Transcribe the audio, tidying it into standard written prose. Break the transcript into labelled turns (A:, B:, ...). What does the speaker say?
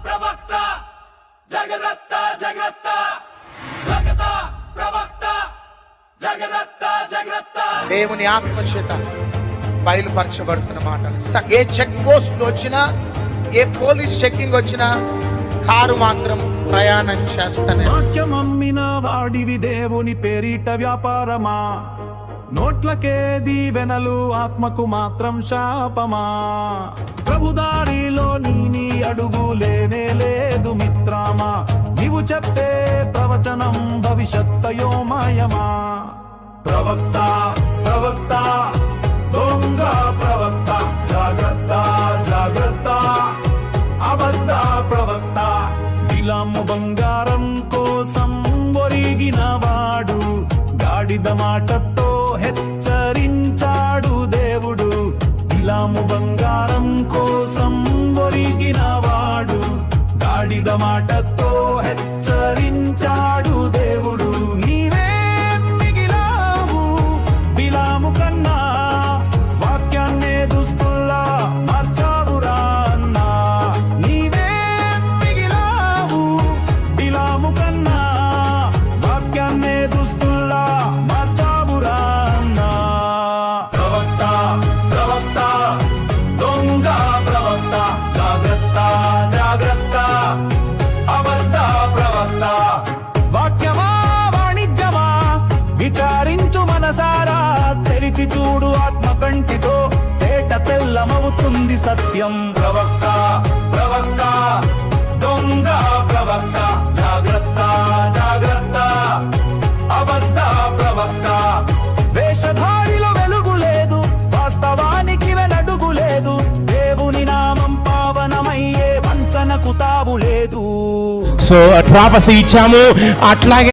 A: ప్రవక్త జాగ్రత్త జాగ్రత్త జాగ్రత్త ప్రవక్త జాగ్రత్త జాగ్రత్త
B: దేవుని ఆత్మ చేత బయలుపరచబడుతున్న మాటలు. ఏ చెక్ పోస్ట్ వచ్చినా, ఏ పోలీస్ చెకింగ్ వచ్చినా కారు మాత్రం ప్రయాణం చేస్తానే.
C: వాక్యం అమ్మిన వాడివి దేవుని పేరిట వ్యాపారమా, నోట్లకే దీవెనలు ఆత్మకు మాత్రం శాపమా. ప్రభుదారిలో నీ అడుగు లేనే లేదు మిత్రమా, నీవు చెప్పే ప్రవచనం భవిష్యత్తయోమయమా. ప్రవక్త ప్రవక్త దొంగ ప్రవక్త జాగ్రత్త జాగ్రత్త అబద్ధ ప్రవక్త. బిలాము బంగారం కోసం ఒరిగిన వాడు, గాడిద మాటతో హెచ్చరించాడు దేవుడు. బిలాము బంగారం కోసం ఒరిగిన వాడు, గాడిద మాటతో హెచ్చరించాడు దేవుడు. నీవే మిగిలావు బిలాము కన్నా, వాక్యాన్నే దుస్తుల్లా మార్చావురా అన్నా. నీవే మిగిలావు బిలాము కన్నా, వాక్యాన్నే దుస్తుల్లా మార్చావురా అన్నా. ప్రవక్త ప్రవక్త దొంగ ప్రవక్త జాగ్రత్త జాగ్రత్త అబద్ధ ప్రవక్త. వాక్యమా వాణిజ్యమా విచారించు మనసారా, తెరిచి చూడు ఆత్మ కంటితో, తేట తెల్లమవుతుంది సత్యం. ప్రవక్త ప్రవక్త దొంగ ప్రవక్త జాగ్రత్త జాగ్రత్త అబద్ధ ప్రవక్త. వేషధారిలో వెలుగు లేదు, వాస్తవానికి వెనడుగు లేదు, దేవుని నామం పావనమయ్యే వంచనకు తావు లేదు.
D: సో ప్రాఫెసీ ఇచ్చాము, అట్లాగే